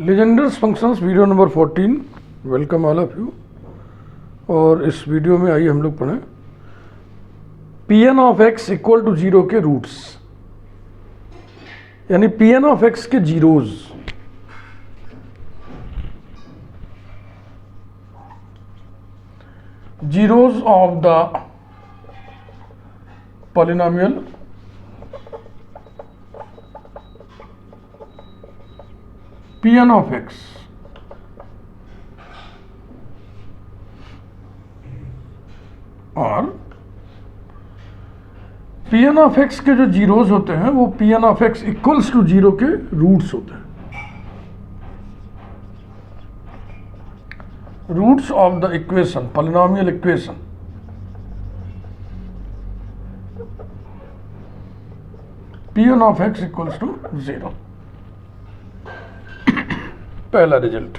लेजेंडर्स functions video number 14। Welcome all of you. और इस video में आइए हम लोग पढ़ें P N of x equal to zero के रूट्स, यानी पी एन ऑफ एक्स के zeros. Zeros of the polynomial Pn of x और Pn of x के जो जीरोज होते हैं वो Pn of x equals to zero के रूट्स होते हैं। Roots of the equation, polynomial equation. Pn of x equals to zero. पहला रिजल्ट,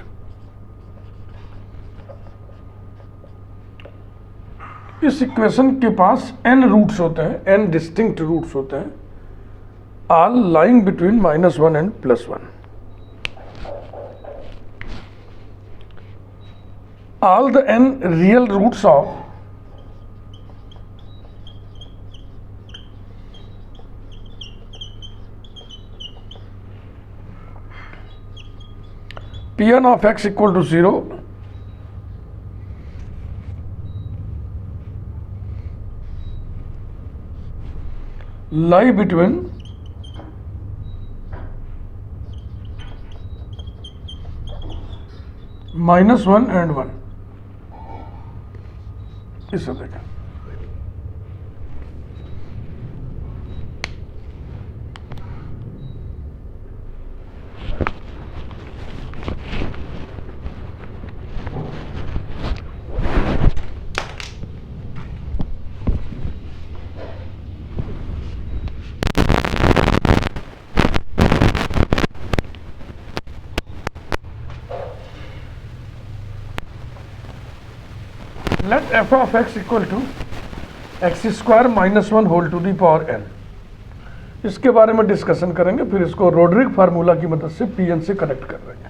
इस इक्वेशन के पास n रूट्स होते हैं, n डिस्टिंक्ट रूट्स होते हैं, all lying between -1 and +1। All the n real roots of Pn of x equal to 0 lie between -1 and 1। इसे देखें, let f of x equal to x square -1 whole to the power n। इसके बारे में discussion करेंगे, फिर इसको Rodrigues formula की मदद से Pn से कनेक्ट कर देंगे।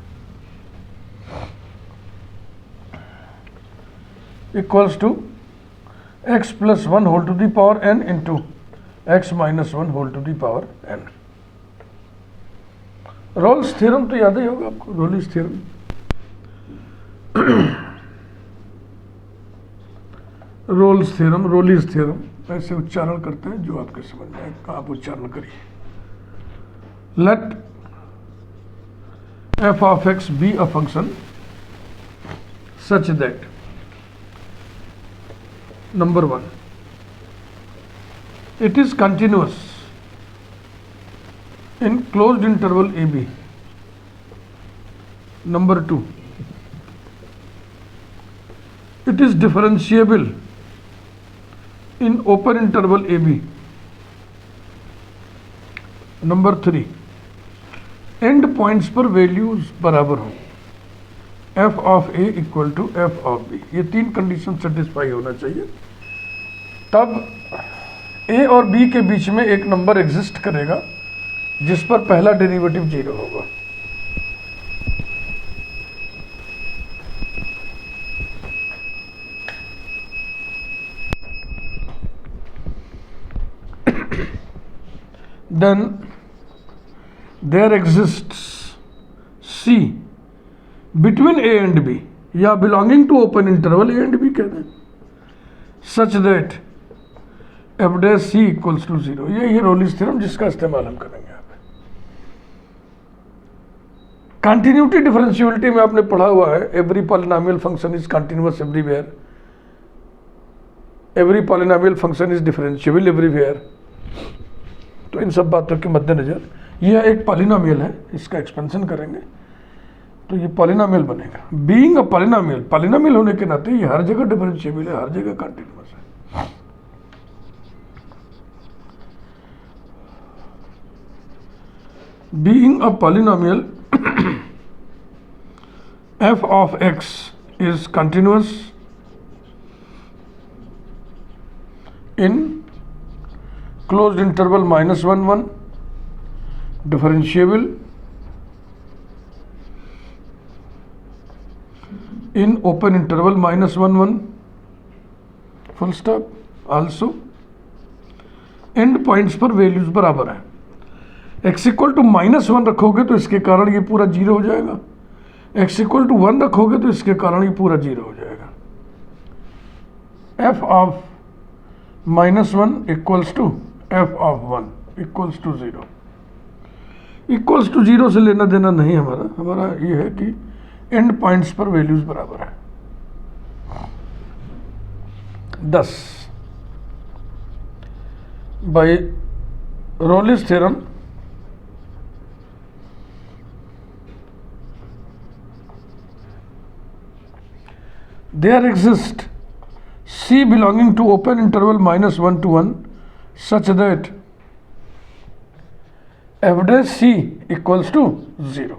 Equals to x + 1 whole to the power n into x - 1 whole to the power n। Rolle's theorem तो याद ही होगा आपको, Rolle's theorem. Rolle's theorem, Rolle's theorem ऐसे उच्चारण करते हैं जो आपके समझ में आए, आप उच्चारण करिए। Let f of x be a function such that number 1 it is continuous in closed interval ab, number 2 it is differentiable in open interval AB, number 3 end points पर वैल्यूज बराबर हो, f of a equal to f of b। ये तीन condition satisfy होना चाहिए, तब a और b के बीच में एक नंबर एग्जिस्ट करेगा जिस पर पहला डेरिवेटिव 0 होगा। Then there exists C between A and B, या belonging to open interval A and B कह दें, such that f dash C equals to 0। ये रोलिस थ्योरम जिसका इस्तेमाल हम करेंगे यहाँ पे। कंटिन्यूटी डिफरेंशियबिलिटी में आपने पढ़ा हुआ है, every polynomial function is continuous everywhere, every polynomial function is differentiable everywhere. तो इन सब बातों के मद्देनजर यह एक पॉलिनोमियल है, इसका एक्सपेंशन करेंगे तो ये पॉलिनोमियल बनेगा। बीइंग अ पॉलिनोमियल, पॉलिनोमियल होने के नाते ये हर जगह डिफरेंशिएबल है, हर जगह कंटिन्यूअस है। Being a polynomial f of x is continuous in closed interval -1 1, differentiable in open interval -1 1 full stop. Also and points पर वैल्यूज बराबर है। x इक्वल टू -1 रखोगे तो इसके कारण ये पूरा 0 हो जाएगा, x इक्वल टू 1 रखोगे तो इसके कारण ये पूरा 0 हो जाएगा। f of -1 equals to f of 1 equals to 0। Equals to 0 से लेना देना नहीं हमारा ये है कि एंड पॉइंट्स पर वैल्यूज बराबर है। 10 by Rolle's theorem there exists C belonging to open interval -1 to 1 such that f dash C equals to 0।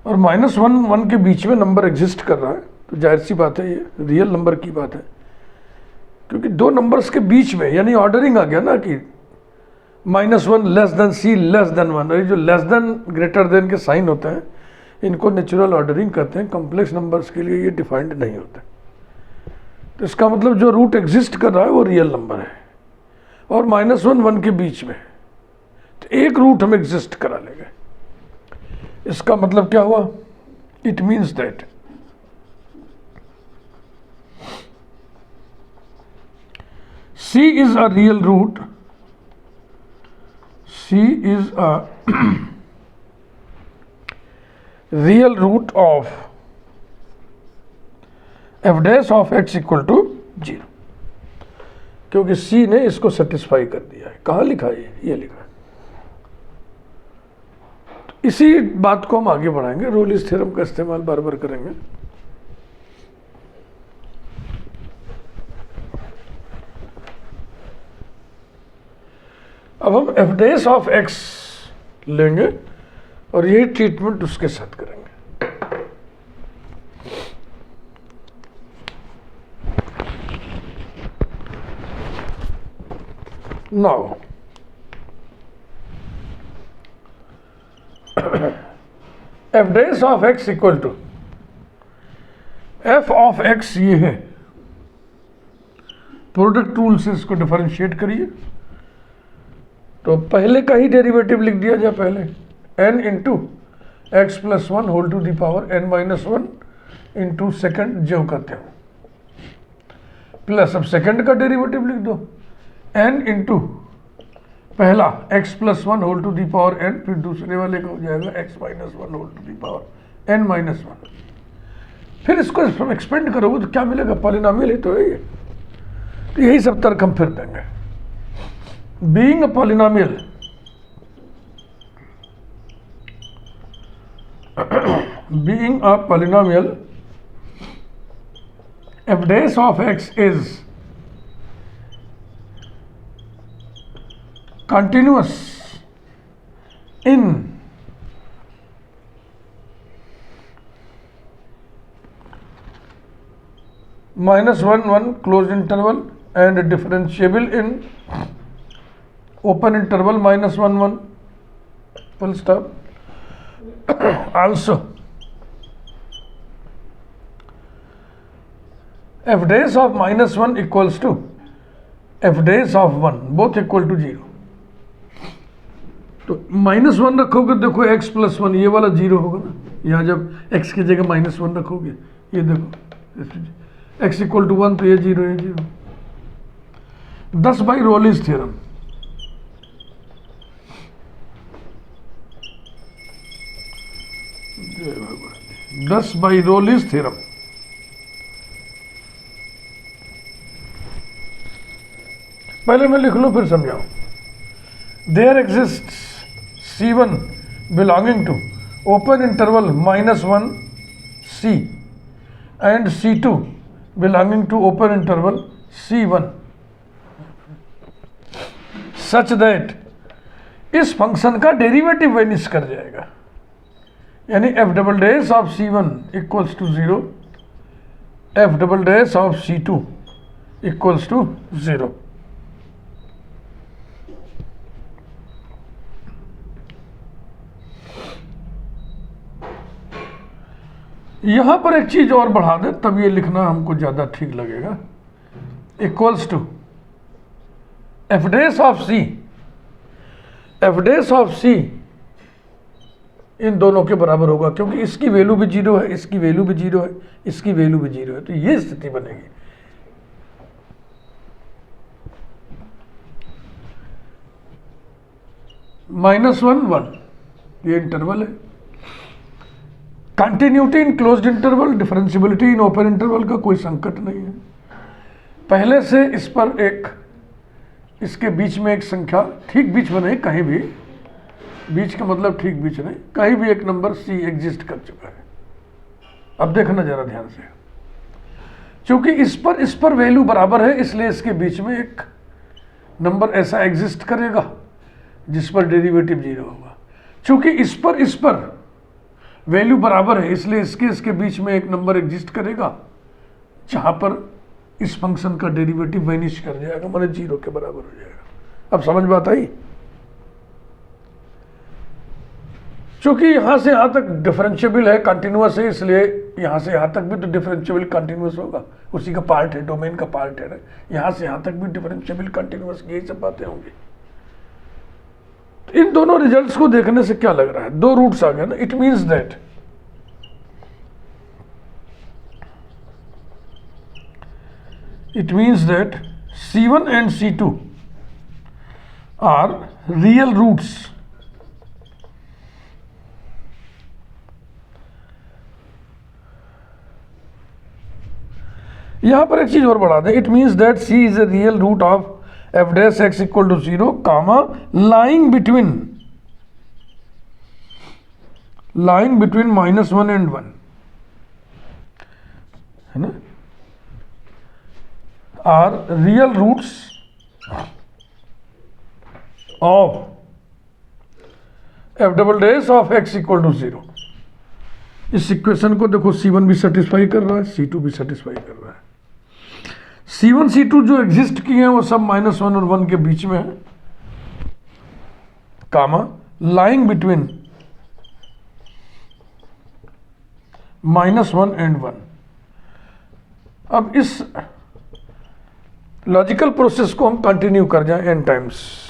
और -1 के बीच में नंबर एग्जिस्ट कर रहा है, तो जाहिर सी बात है ये रियल नंबर की बात है, क्योंकि दो नंबर्स के बीच में यानी ऑर्डरिंग आ गया ना कि -1 less than C less than 1। और जो लेस देन ग्रेटर देन के साइन होते हैं इनको नेचुरल ऑर्डरिंग कहते हैं। कॉम्प्लेक्स नंबर्स के लिए ये डिफाइंड नहीं होता। तो इसका मतलब जो रूट एग्जिस्ट कर रहा है वो रियल नंबर है, और -1 1 के बीच में तो एक रूट हम एग्जिस्ट करा लेंगे। इसका मतलब क्या हुआ? It means that C is a real root, C is a real root of f dash of x equal to 0, क्योंकि C ने इसको सेटिस्फाई कर दिया है। कहाँ लिखा है? ये लिखा है। तो इसी बात को हम आगे बढ़ाएंगे, रोलिस थ्योरम का इस्तेमाल बार बार करेंगे। अब हम f dash ऑफ x लेंगे और यही ट्रीटमेंट उसके साथ करेंगे। Now f dash of x equal to f of x ये है। प्रोडक्ट रूल से इसको डिफरेंशिएट करिए, तो पहले का ही डेरिवेटिव लिख दिया जाए। पहले n into x plus 1 whole to the power n-1 into second जो कहते हो, प्लस अब सेकेंड का डेरिवेटिव लिख दो n इंटू पहला x plus 1 whole to the power n, फिर दूसरे वाले का हो जाएगा x minus 1 whole to the power n-1। फिर इसको एक्सपेंड करोगे तो क्या मिलेगा? पॉलिनोमियल ही तो है ये। तो यही सब तर्क हम फिर देंगे। Being a polynomial, being a polynomial, f dash of x is continuous in -1 closed interval and differentiable in open interval -1 1 full stop। Also f dash of -1 equals to f dash of 1 both equal to 0। तो -1 रखोगे, देखो x plus 1 ये वाला 0 होगा ना, यहाँ जब x की जगह -1 रखोगे, ये देखो x इक्वल टू 1 तो ये 0 है 0। 10 बाई रोलिस थ्योरम, जय भगवान। 10 बाई रोलिस थ्योरम, पहले मैं लिख लूँ फिर समझाऊँ। There exist C1 belonging to open interval -1 C and C2 belonging to open interval C1 such that इस फंक्शन का डेरिवेटिव वेनिश कर जाएगा, यानी f double dash of C1 equals to 0, f double dash of C2 equals to 0। यहां पर एक चीज और बढ़ा दे तब ये लिखना हमको ज्यादा ठीक लगेगा, equals to F dash of C, F dash of C इन दोनों के बराबर होगा, क्योंकि इसकी वैल्यू भी 0 है, इसकी वैल्यू भी 0 है, इसकी वैल्यू भी 0 है, तो ये स्थिति बनेगी। -1 1 ये इंटरवल है। Continuity in closed interval, differentiability in open interval का कोई संकट नहीं है। पहले से इस पर एक, इसके बीच में एक संख्या, ठीक बीच में नहीं, कहीं भी, बीच का मतलब ठीक बीच नहीं, कहीं भी एक नंबर सी एग्जिस्ट कर चुका है। अब देखना जरा ध्यान से, क्योंकि इस पर वैल्यू बराबर है, इसलिए इसके बीच में एक नंबर ऐसा एग्जिस्ट करेगा जिस पर डेरिवेटिव 0 होगा। क्योंकि इस पर वैल्यू बराबर है, इसलिए इसके बीच में एक नंबर एग्जिस्ट करेगा जहां पर इस फंक्शन का डेरिवेटिव वैनिश कर जाएगा, माने 0 के बराबर हो जाएगा। अब समझ बात आई? क्योंकि यहां से यहां तक डिफरेंशिएबल है, कंटिन्यूअस है, इसलिए यहां से यहां तक भी तो डिफरेंशिएबल कंटिन्यूअस होगा, उसी का पार्ट है, डोमेन का पार्ट है ना। यहां से यहां तक भी डिफरेंशिएबल कंटिन्यूअस, यही सब बातें होंगी। तो इन दोनों रिजल्ट्स को देखने से क्या लग रहा है, दो रूट्स आ गए ना। It means that C1 and C2 are real roots यहां पर एक चीज और बढ़ा दें, it means that C is a real root of f dash x equal to 0, comma lying between -1 and 1 है ना, are real roots of f double dash of x equal to 0। इस इक्वेशन को देखो, C1 भी satisfy कर रहा है, C2 भी सेटिस्फाई कर रहा है। C1 C2 जो एग्जिस्ट किए हैं वो सब -1 और 1 के बीच में है, कामा लाइंग बिटवीन -1 and 1। अब इस लॉजिकल प्रोसेस को हम कंटिन्यू कर जाएं n times.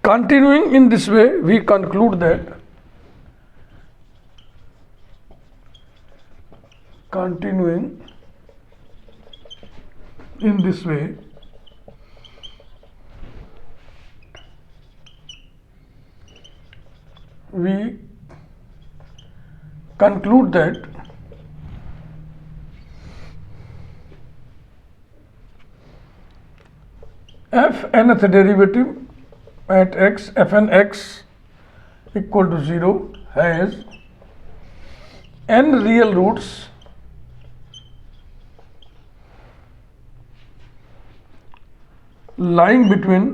Continuing in this way, we conclude that f nth derivative at x, fn x equal to 0 has n real roots lying between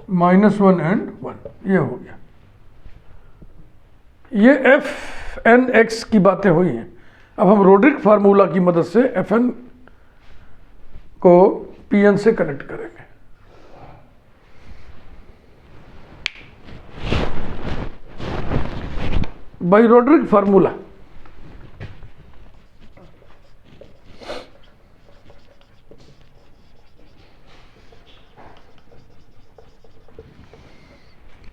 -1 and 1। ये हो गया, ये एफ एन एक्स की बातें हुई हैं। अब हम रोड्रिक फार्मूला की मदद से एफ एन को पी एन से कनेक्ट करेंगे। By Rodrigues formula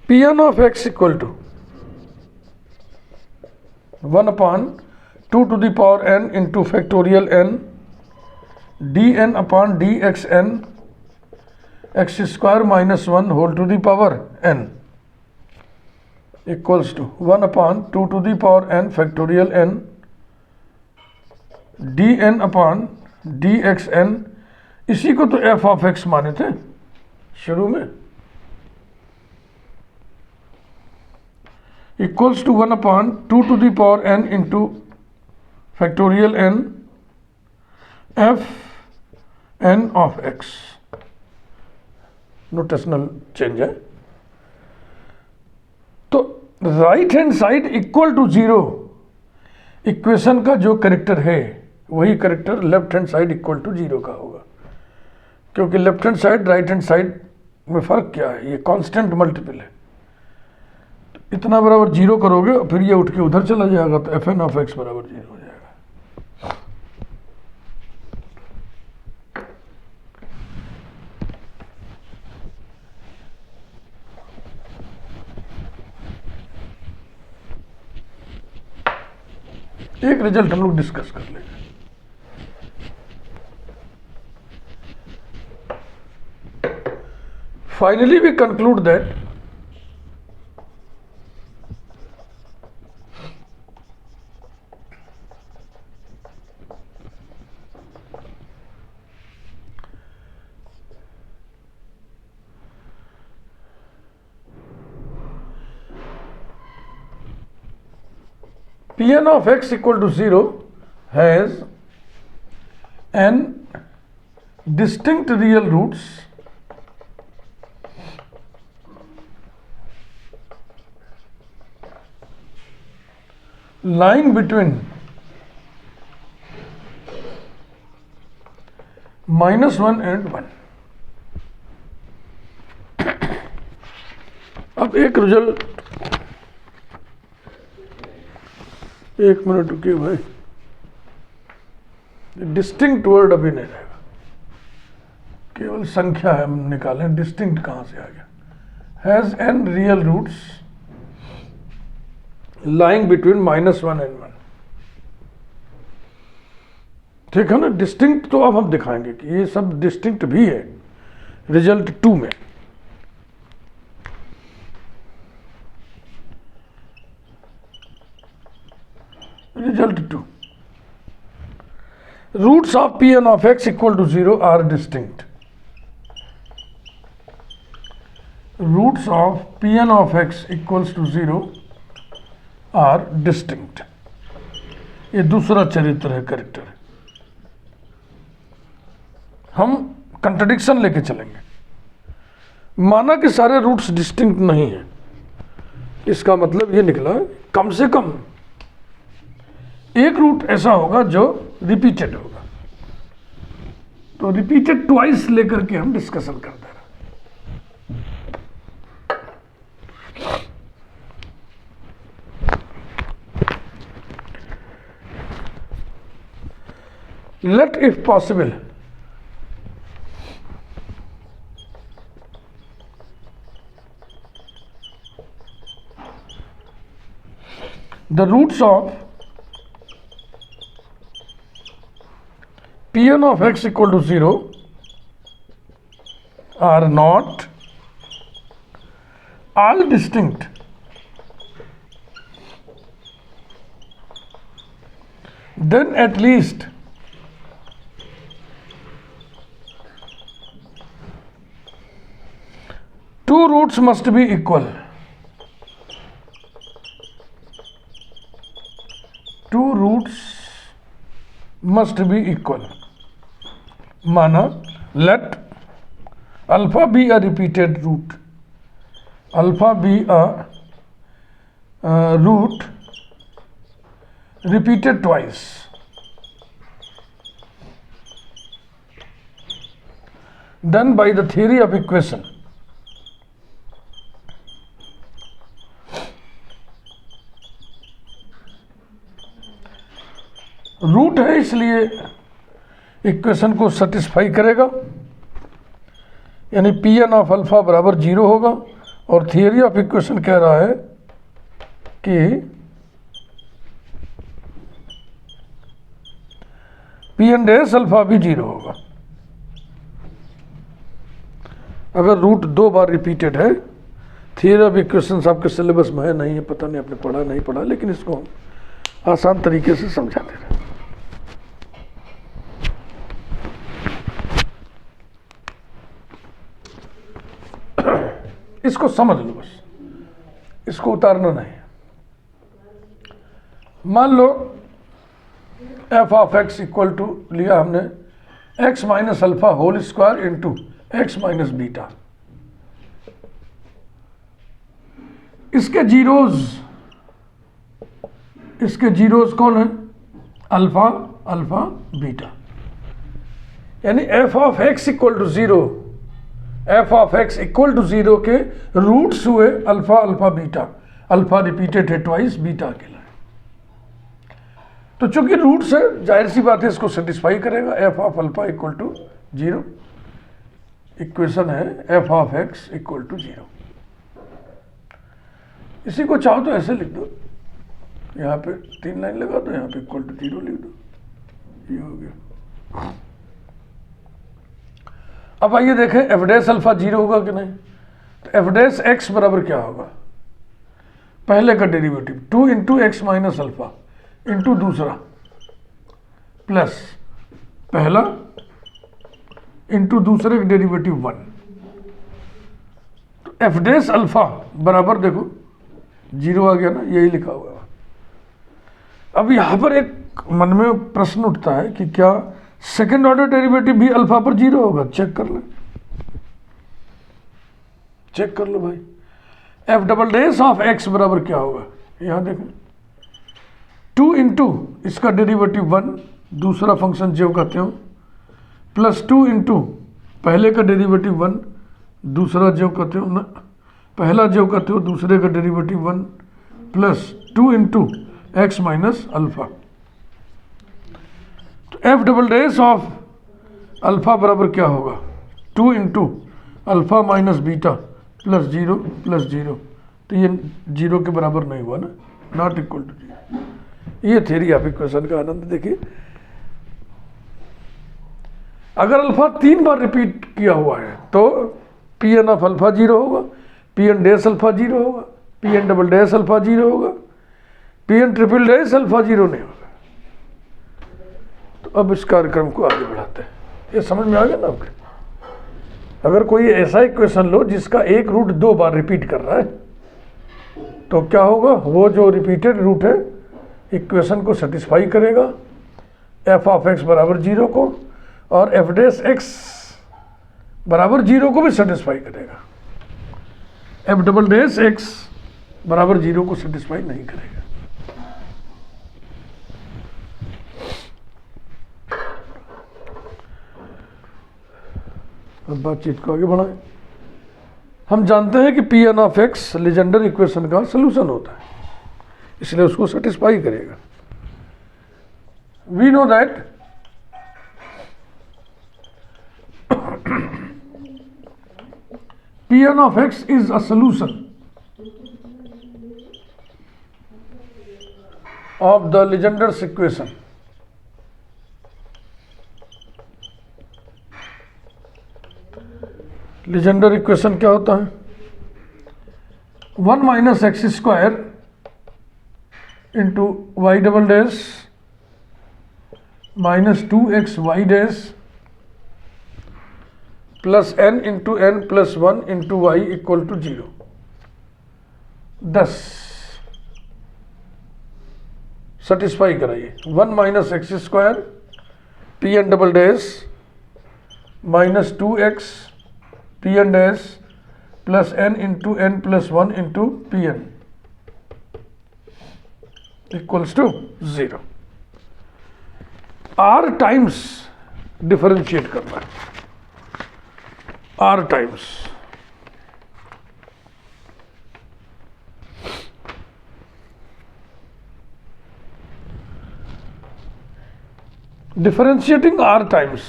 p N of x equal to 1/2 to the power n into factorial n dn upon dxn x square minus 1 whole to the power n equals to 1/2 to the power n factorial n dn upon dxn। इसी को तो f of x माने थे शुरू में, equals to 1/2 to the power n into factorial n f n of x। Notational change है। तो right hand side equal to 0 equation का जो करेक्टर है वही character left hand side equal to 0 का होगा, क्योंकि left hand side right hand side में फ़र्क क्या है, ये कांस्टेंट मल्टीपल है। इतना बराबर 0 करोगे और फिर ये उठ के उधर चला जाएगा तो एफ एन ऑफ एक्स बराबर 0 हो जाएगा। एक रिजल्ट हम लोग डिस्कस कर लेंगे। Finally we conclude that Pn of x equal to 0 has n distinct real roots lying between -1 and 1। अब एक रिजल्ट, एक मिनट रुकिए भाई, डिस्टिंक्ट वर्ड अभी नहीं रहेगा, केवल संख्या है, हम निकालें डिस्टिंक्ट कहां से आ गया। Has n real roots lying between -1 and 1। ठीक है ना, डिस्टिंक्ट तो अब हम दिखाएंगे कि ये सब डिस्टिंक्ट भी है रिजल्ट 2 में। Result 2. Roots of Pn of x equal to 0 are distinct. Roots of Pn of x equals to 0 are distinct. ये दूसरा चरित्र है, कैरेक्टर है। हम कंट्रडिक्शन लेके चलेंगे। माना कि सारे रूट्स डिस्टिंक्ट नहीं है, इसका मतलब ये निकला कम से कम एक रूट ऐसा होगा जो रिपीटेड होगा। तो रिपीटेड ट्वाइस लेकर के हम डिस्कशन करते हैं। Let if possible the roots of Pn of x equal to 0 are not all distinct, then at least two roots must be equal. Two roots must be equal. माना let alpha be a repeated root, alpha be a root repeated twice, then by the theory of equation root है इसलिए equation को satisfy करेगा, यानी Pn of alpha बराबर 0 होगा। और theory of equation कह रहा है कि Pn डैश अल्फा भी 0 होगा। अगर रूट 2 बार रिपीटेड है, थियरी ऑफ इक्वेशंस आपके सिलेबस में है नहीं है, पता नहीं आपने पढ़ा नहीं पढ़ा, लेकिन इसको हम आसान तरीके से समझाते रहे। इसको समझ लो बस, इसको उतारना नहीं। मान लो F of x equal to लिया हमने X minus alpha whole square into x minus beta. इसके जीरोज कौन है? Alpha, alpha, beta. यानी F of x equal to zero, F of x equal to zero के रूट्स हुए alpha, alpha, beta. Alpha repeated है twice, beta अकेला है। तो चूंकि रूट्स है, जाहिर सी बात है इसको सेटिस्फाई करेगा। F of alpha equal to zero, equation है f of x equal to zero. इसी को चाहो तो ऐसे लिख दो, यहाँ पे 3 लाइन लगा दो, यहाँ पे इक्वल टू जीरो लिख दो, ये हो गया। अब आइए देखें एफ डैश अल्फा जीरो होगा कि नहीं। तो एफ डैश एक्स बराबर क्या होगा? पहले का derivative 2 into x minus alpha into दूसरा प्लस पहला इंटू दूसरे का डेरिवेटिव 1। तो एफ डैश अल्फा बराबर देखो जीरो आ गया ना, यही लिखा हुआ है। अब यहां पर एक मन में प्रश्न उठता है कि क्या सेकेंड ऑर्डर डेरिवेटिव भी अल्फा पर जीरो होगा? चेक कर ले, चेक कर लो भाई। F double dash of x बराबर क्या होगा? यहां देखो 2 इंटू इसका डेरिवेटिव 1, दूसरा फंक्शन जो कहते हो, प्लस 2 इंटू पहले का डेरिवेटिव 1, दूसरा जो कहते हो ना, पहला जो कहते हो दूसरे का derivative 1, plus 2 into x minus alpha. तो f double dash of alpha बराबर क्या होगा? 2 into alpha minus beta plus zero plus zero. तो ये जीरो के बराबर नहीं हुआ ना, नॉट इक्वल टू जीरो। ये थ्योरी आप इक्वेशन का आनंद देखिए। अगर अल्फा 3 बार रिपीट किया हुआ है तो p N of alpha zero होगा, p n dash alpha zero होगा, p n double dash alpha zero होगा, p n triple dash alpha zero नहीं होगा। तो अब इस कार्यक्रम को आगे बढ़ाते हैं। ये समझ में आ गया ना आपके? अगर कोई ऐसा इक्वेशन लो जिसका एक रूट 2 बार रिपीट कर रहा है तो क्या होगा? वो जो रिपीटेड रूट है इक्वेशन को सेटिस्फाई करेगा, एफ ऑफ एक्स बराबर जीरो को, और एफ डैश एक्स बराबर जीरो को भी सेटिस्फाई करेगा। एफ डबल डैश एक्स बराबर जीरो को सेटिस्फाई नहीं करेगा। अब बातचीत को आगे बढ़ाएं। हम जानते हैं कि p N of x Legendre equation का सलूशन होता है, इसलिए उसको सेटिस्फाई करेगा। We know that p N of x is a solution of the Legendre's equation. Legendre equation क्या होता है? 1 minus x square into y double dash minus 2x y dash plus n into n plus 1 into y equal to 0। 10 satisfy कराइए। 1 minus x square p n double dash minus 2x p n dash plus n into n plus 1 into p n equals to 0। r times differentiate करना है, r times. Differentiating r times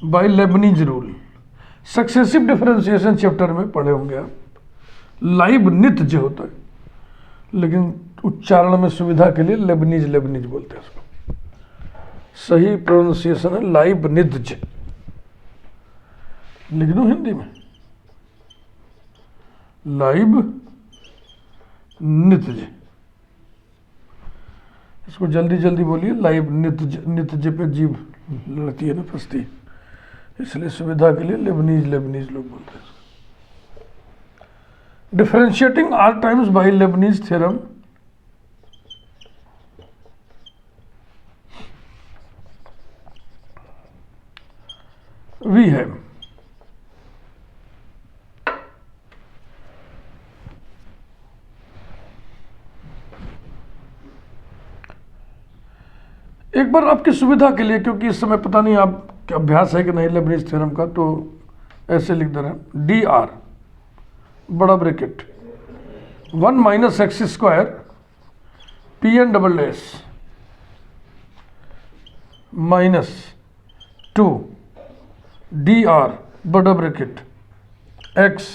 by Leibniz rule. Successive differentiation chapter में पढ़े होंगे आप। Leibniz होता है, लेकिन उच्चारण में सुविधा के लिए लेबनीज बोलते हैं उसको। सही प्रोनाउंसिएशन है लाइबनिज। लिख दो हिंदी में, लाइबनिज। इसको जल्दी जल्दी बोलिए, लाइबनिज। नित्य पे जीभ लड़ती है ना, फंसती है, इसलिए सुविधा के लिए लेबनीज लोग बोलते हैं। Differentiating r times by Leibniz theorem we have बार आपकी सुविधा के लिए, क्योंकि इस समय पता नहीं आप अभ्यास है कि नहीं लेबनीज थ्योरम का, तो ऐसे लिख दे रहे हैं डी आर बड़ा bracket 1 minus x square p n double s minus 2 d r बड़ा bracket x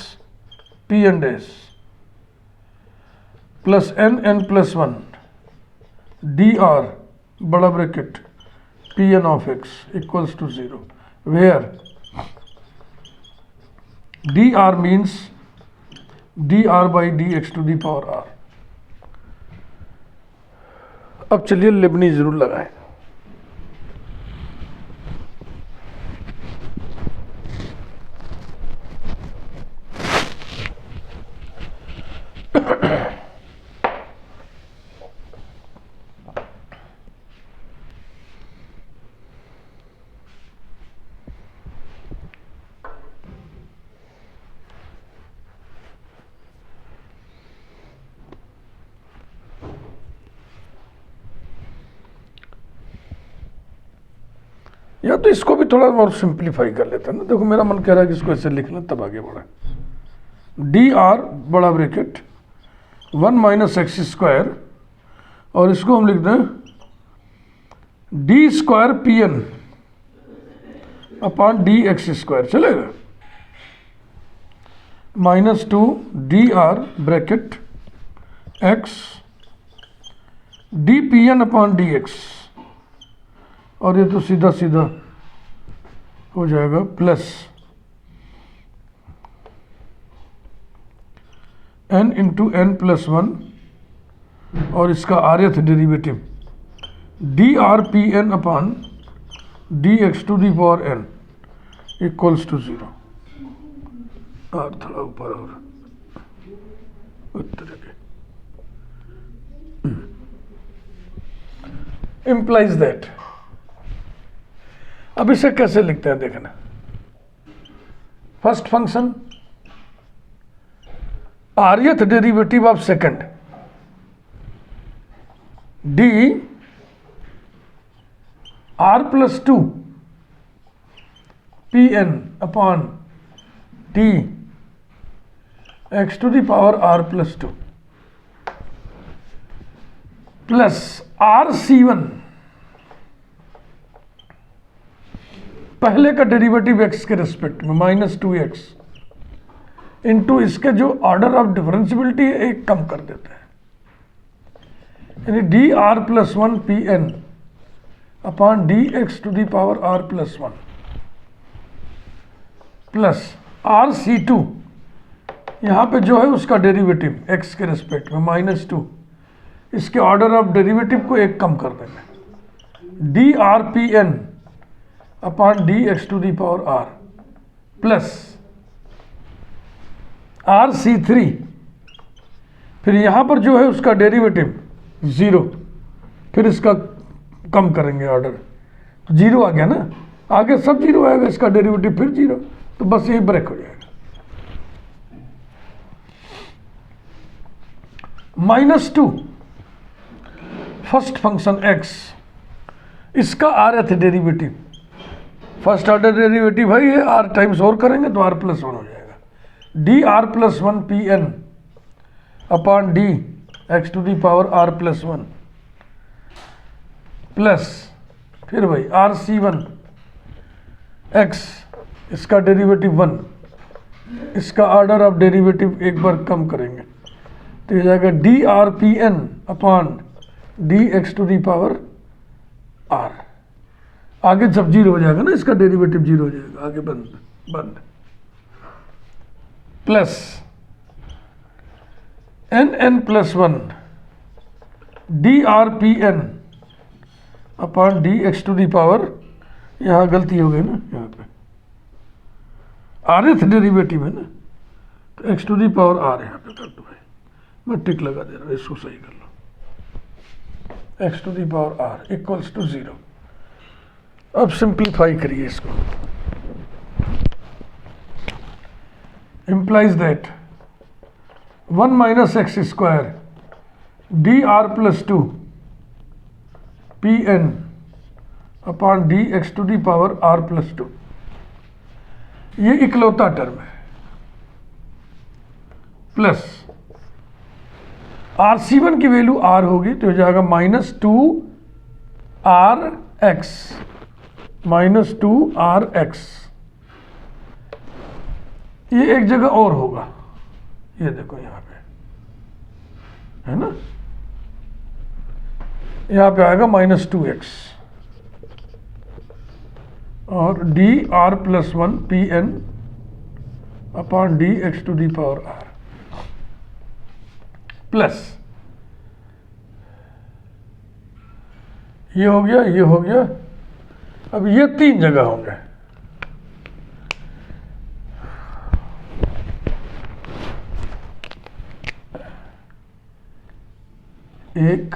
p n s plus n plus 1 d r बड़ा bracket p N of x equals to 0, where d r means d r by d x to the power r. अब चलिए Lebanese जरूर लगाएं। या तो इसको भी थोड़ा और सिंप्लीफाई कर लेते हैं ना। देखो मेरा मन कह रहा है कि इसको ऐसे लिख लें तब आगे बढ़े। डी आर बड़ा ब्रैकेट 1 माइनस एक्स स्क्वायर, और इसको हम लिख दें d square p n upon d x square, चलेगा? Minus 2 d r bracket x d p n upon d x, और ये तो सीधा सीधा हो जाएगा plus n into n plus 1, और इसका rth derivative d r p n upon d x to the power n equals to 0। और थोड़ा ऊपर और उत्तर implies that। अब इसे कैसे लिखते हैं देखना। First function rth derivative of second d r plus 2 p n upon d x to the power r plus 2 plus r c 1 पहले का डेरिवेटिव x के रिस्पेक्ट में माइनस 2x इंटू इसके जो ऑर्डर ऑफ डिफरेंशियबिलिटी एक कम कर देते हैं, यानी d r plus 1 p n upon d x to the power r plus 1 plus r c 2 यहाँ पे जो है उसका डेरिवेटिव x के रिस्पेक्ट में माइनस 2, इसके ऑर्डर ऑफ डेरिवेटिव को एक कम कर देंगे d r p n upon d x to the power r plus r c 3, फिर यहाँ पर जो है उसका डेरिवेटिव 0, फिर इसका कम करेंगे ऑर्डर, 0 आ गया ना, आगे सब 0 आएगा, इसका डेरिवेटिव फिर 0, तो बस यही ब्रेक हो जाएगा। माइनस 2 फर्स्ट फंक्शन x, इसका rth derivative, first order derivative है ये, r टाइम्स और करेंगे तो r प्लस 1 हो जाएगा d r plus 1 p n upon d x to the power r plus 1 plus फिर वही आर सी 1 एक्स, इसका डेरिवेटिव 1, इसका ऑर्डर ऑफ डेरिवेटिव एक बार कम करेंगे तो ये जाएगा d r p n upon d x to the power r. आगे जब 0 हो जाएगा ना इसका डेरिवेटिव 0 हो जाएगा, आगे बंद plus n plus 1 d r p n upon d x to the power, यहाँ गलती हो गई ना, यहाँ पे आर्यथ डेरिवेटिव है ना, तो x to the power r यहाँ पे कर दो भाई, मैं टिक लगा दे रहा हूँ, इसको सही कर लो, x to the power r equals to 0। अब सिंप्लीफाई करिए इसको, implies that 1 minus x square d r plus 2 p n upon d x to the power r plus 2, ये इकलौता टर्म है, प्लस आर सी वन की value r होगी तो हो जाएगा minus 2 r x, minus 2 r x. ये एक जगह और होगा, ये देखो यहां पे है ना, यहां पे आएगा माइनस 2x और d r plus 1 p n upon d x to the power r plus ये हो गया, ये हो गया। अब ये तीन जगह होंगे, एक,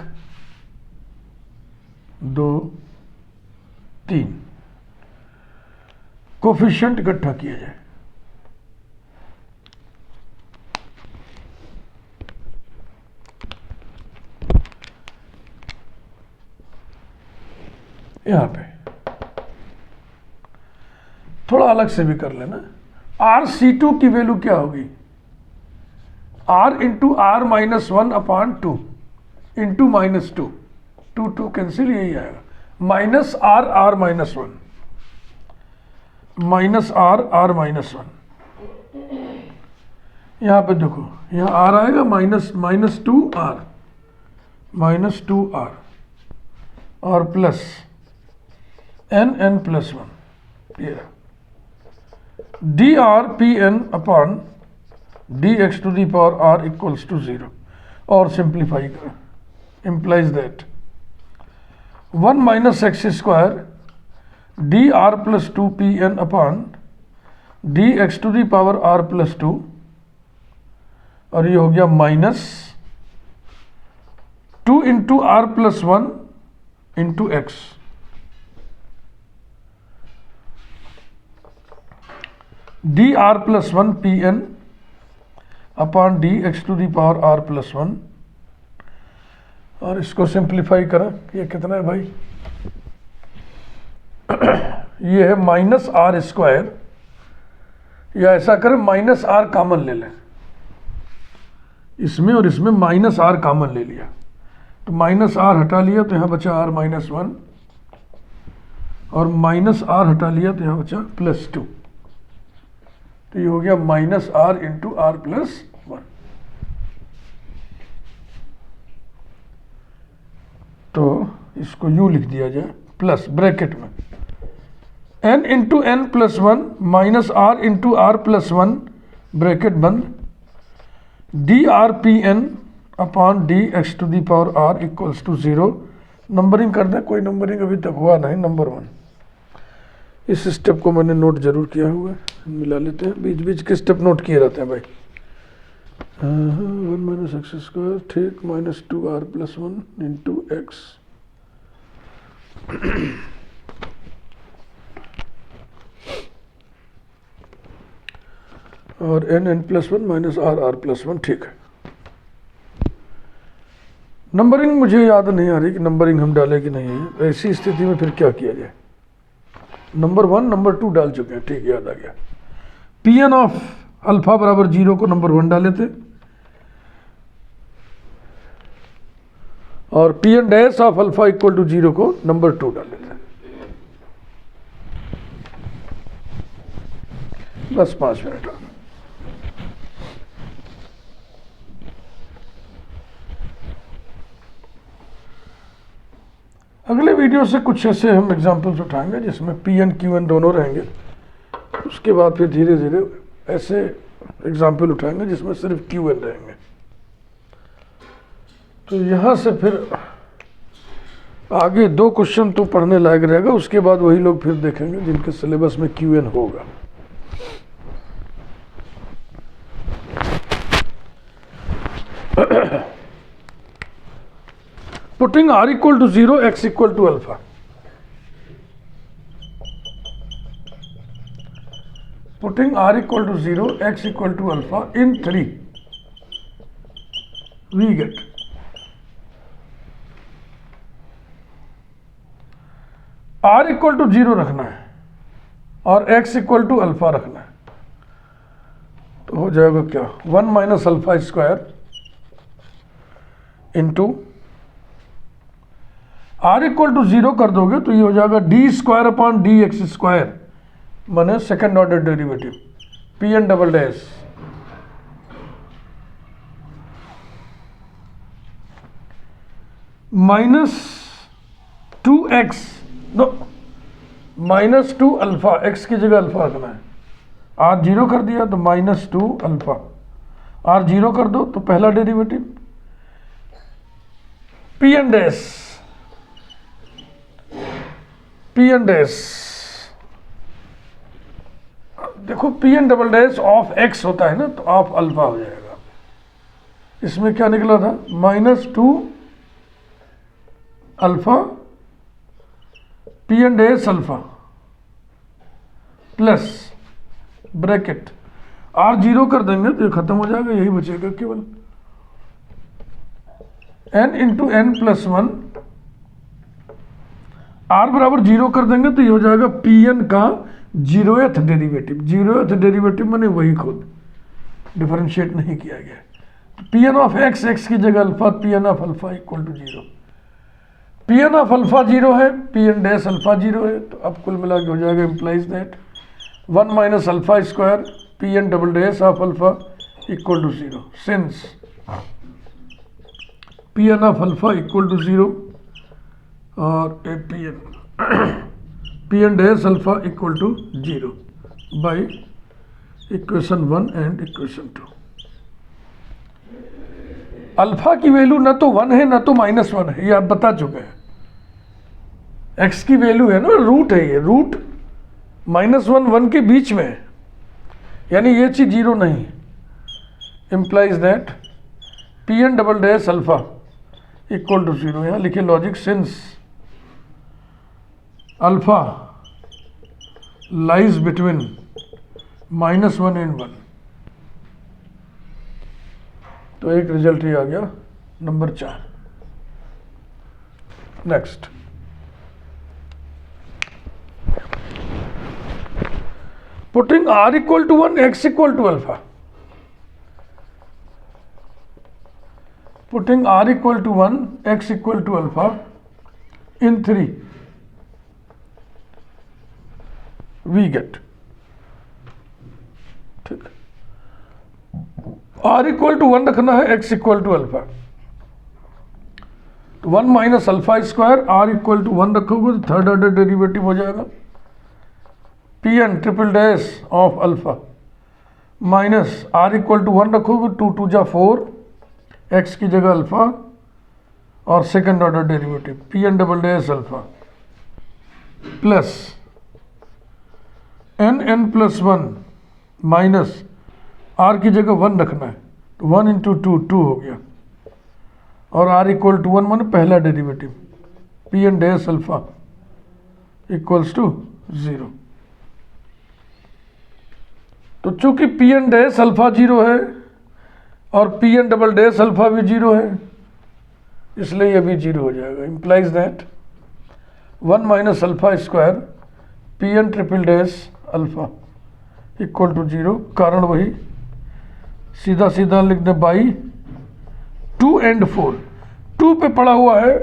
दो, तीन, कोफिशिएंट इकट्ठा किया जाए। यहां पे थोड़ा अलग से भी कर लेना। आर सी टू की वैल्यू क्या होगी, r into r minus 1 upon 2 into minus 2, 2 2 cancel, यही आएगा minus r r minus 1, minus r r minus 1। यहां पे देखो, यहां आर आएगा minus minus 2 r, minus 2 r और प्लस एन एन प्लस 1, ये d r p n upon d x to the power r equals to 0 और simplify करें, implies that 1 minus x square dr plus 2pn upon dx to the power r plus 2 और ये हो गया minus 2 into r plus 1 into x, d r plus 1 p n upon d x to the power r plus 1 और इसको simplify करें, ये कितना है भाई, ये है माइनस आर स्क्वायर, या ऐसा करें माइनस आर कॉमन ले लें, इसमें और इसमें माइनस आर कॉमन ले लिया तो माइनस आर हटा लिया तो यहाँ बचा आर माइनस 1 और माइनस आर हटा लिया तो यहाँ बचा प्लस 2, तो ये हो गया minus r into r plus 1। तो इसको यू लिख दिया जाए प्लस ब्रैकेट में n into n plus 1 minus r into r plus 1 bracket बंद, d r p n upon d x to the power r equals to 0। Numbering कर दें, कोई नंबरिंग अभी तक हुआ नहीं, नंबर 1। इस स्टेप को मैंने नोट जरूर किया हुआ है, मिला लेते हैं, बीच बीच के स्टेप नोट किए रहते हैं भाई। 1 माइनस एक्स स्क्वायर, ठीक, minus 2 r plus 1 into x और n n plus 1 minus r r plus 1, ठीक है। नंबरिंग मुझे याद नहीं आ रही कि नंबरिंग हम डालें कि नहीं है, ऐसी स्थिति में फिर क्या किया जाए। नंबर 1 नंबर 2 डाल चुके हैं, ठीक, याद आ गया। पी एन ऑफ अल्फा बराबर 0 को नंबर 1 डाले थे और p n dash of alpha equal to 0 को नंबर 2 डाले थे। बस 5 मिनट। अगले वीडियो से कुछ ऐसे हम एग्जाम्पल्स उठाएंगे जिसमें पी एन क्यू एन दोनों रहेंगे, उसके बाद फिर धीरे धीरे ऐसे एग्जाम्पल उठाएंगे जिसमें सिर्फ क्यू एन रहेंगे। तो यहाँ से फिर आगे 2 क्वेश्चन तो पढ़ने लायक रहेगा, उसके बाद वही लोग फिर देखेंगे जिनके सिलेबस में क्यू एन होगा। Putting r equal to 0, x equal to alpha. Putting r equal to 0, x equal to alpha in 3, we get r equal to 0 रखना है और x इक्वल टू अल्फा रखना है, तो हो जाएगा क्या, 1 minus alpha square into r equal to 0 कर दोगे तो ये हो जाएगा d square upon d x square, माने second order derivative p n double dash -2x, no -2 alpha, x की जगह अल्फा रखना है, r 0 कर दिया तो -2 अल्फा, r 0 कर दो तो पहला डेरिवेटिव पी एन डैश देखो p n double dash of x होता है ना, तो ऑफ अल्फा हो जाएगा। इसमें क्या निकला था, -2 alpha p n dash alpha plus bracket r 0 कर देंगे तो ये खत्म हो जाएगा, यही बचेगा केवल n into n plus 1, r बराबर 0 कर देंगे तो ये हो जाएगा पी एन का 0th डेरिवेटिव। 0th डेरिवेटिव मैंने वही खुद डिफरेंशिएट नहीं किया गया, तो p N of x, x की जगह alpha, p N of alpha equal to 0, p N of alpha 0 है, पी एन डैश अल्फा 0 है, तो अब कुल मिला के हो जाएगा implies that 1 minus alpha square p n double dash of alpha equal to 0, since p N of alpha equal to 0 और p n dash alpha equal to 0 by equation 1 and equation 2। Alpha की value ना तो 1 है ना तो -1 है, ये आप बता चुके हैं। एक्स की वैल्यू है ना, रूट है, ये रूट -1 1 के बीच में है, यानी ये चीज 0 नहीं, implies that p n double dash alpha equal to 0। यहाँ लिखे logic, since alpha lies between -1 and 1, तो एक रिजल्ट ये आ गया number 4। Next, putting r equal to 1 x equal to alpha, putting r equal to 1 x equal to alpha in 3 we get, ठीक है, r equal to 1 रखना है, x equal to alpha, तो 1 minus alpha square, r equal to 1 रखोगे तो third order derivative हो जाएगा p n triple dash of alpha minus r equal to 1 रखोगे 2 2 जा 4, x की जगह अल्फा और second order derivative p n double dash alpha plus n plus 1 minus r की जगह 1 रखना है, तो 1 इंटू 2 2 हो गया, और r इक्वल टू 1 माने पहला derivative p n dash alpha equals to 0। तो चूंकि पी एन डैश अल्फा 0 है और p n double dash alpha भी 0 है, इसलिए ये भी 0 हो जाएगा, implies that 1 minus alpha square p n triple dash alpha equal to 0, कारण वही, सीधा सीधा लिख दे बाई 2 एंड 4, 2 पे पड़ा हुआ है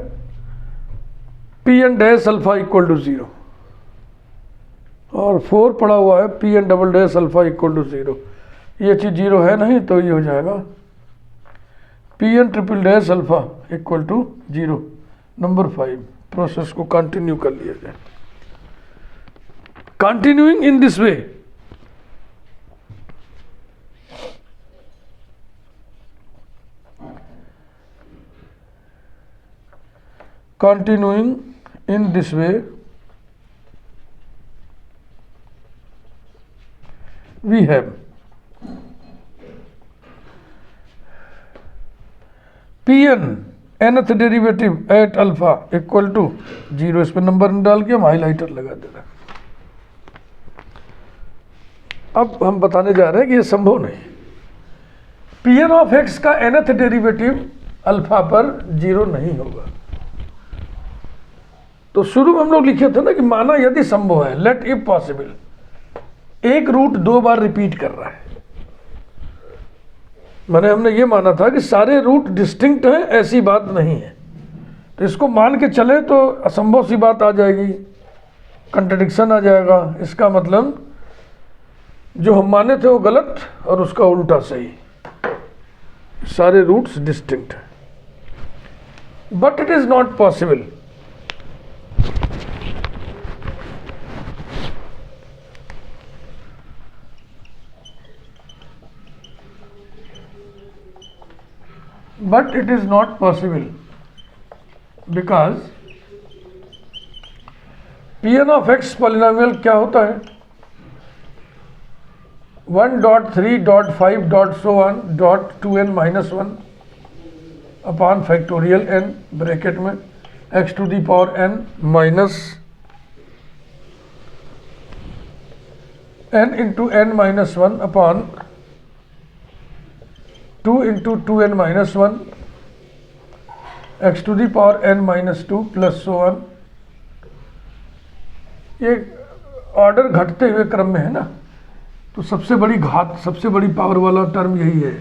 p n dash alpha equal to 0 और 4 पड़ा हुआ है p n double dash alpha equal to 0, ये चीज़ 0 है नहीं, तो ये हो जाएगा p n triple dash alpha equal to 0। Number 5, process को कंटिन्यू कर लिया जाए। Continuing in this way, continuing in this way, we have Pn nth derivative at alpha equal to 0, इस पर नंबर डाल के हम हाईलाइटर लगा दे रहे हैं। अब हम बताने जा रहे हैं कि ये संभव नहीं, Pn ऑफ x का nth डेरिवेटिव अल्फा पर 0 नहीं होगा। तो शुरू में हम लोग लिखे थे ना कि माना यदि संभव है, लेट इफ पॉसिबल, एक रूट 2 बार रिपीट कर रहा है, मैंने हमने ये माना था कि सारे रूट डिस्टिंक्ट हैं, ऐसी बात नहीं है। तो इसको मान के चले तो असंभव सी बात आ जाएगी, कंट्रडिक्शन आ जाएगा। इसका मतलब जो हम माने थे वो गलत और उसका उल्टा सही, सारे रूट्स डिस्टिंक्ट हैं। But it is not possible, but it is not possible because Pn of x polynomial क्या होता है, 1.3.5.so1.2n-1 upon factorial n bracket में x to the power n minus n into n-1 upon 2 into 2n-1 x to the power n-2 plus so on. ये order घटते हुए क्रम में है ना, तो सबसे बड़ी घात, सबसे बड़ी पावर वाला टर्म यही है।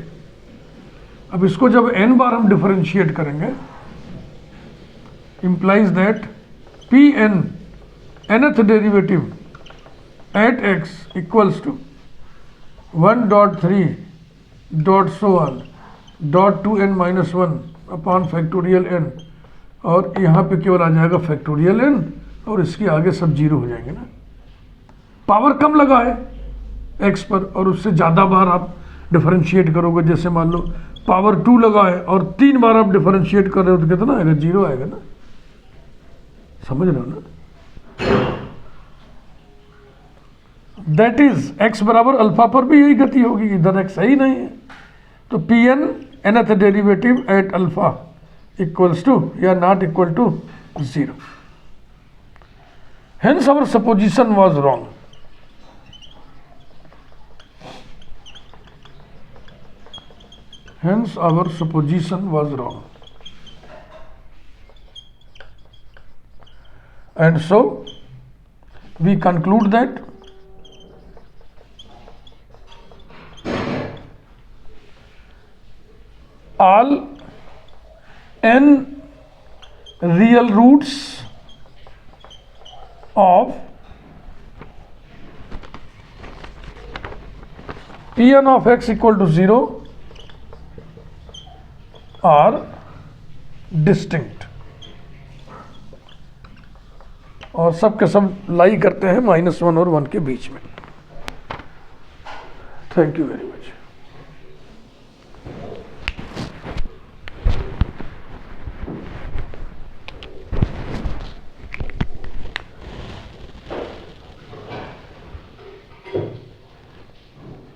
अब इसको जब n बार हम डिफरेंशिएट करेंगे, implies that Pn nth derivative at x equals to 1.3.so1.2n-1 upon factorial n, और यहाँ पे केवल आ जाएगा फैक्टोरियल n और इसके आगे सब जीरो हो जाएंगे ना। पावर कम लगा है x पर और उससे ज़्यादा बार आप डिफरेंशिएट करोगे, जैसे मान लो पावर 2 लगा है और 3 बार आप डिफरेंशिएट कर रहे हो तो कितना आएगा, जीरो आएगा ना। समझ रहे हो ना? दैट इज x बराबर अल्फा पर भी यही गति होगी, इधर x सही नहीं है। तो Pn nth derivative at alpha equals to या not equal to 0। Hence our supposition was wrong. Hence our supposition was wrong. And so we conclude that all n real roots of Pn of x equal to 0 are distinct, और सब के सब लाई करते हैं -1 और 1 के बीच में। Thank you very much.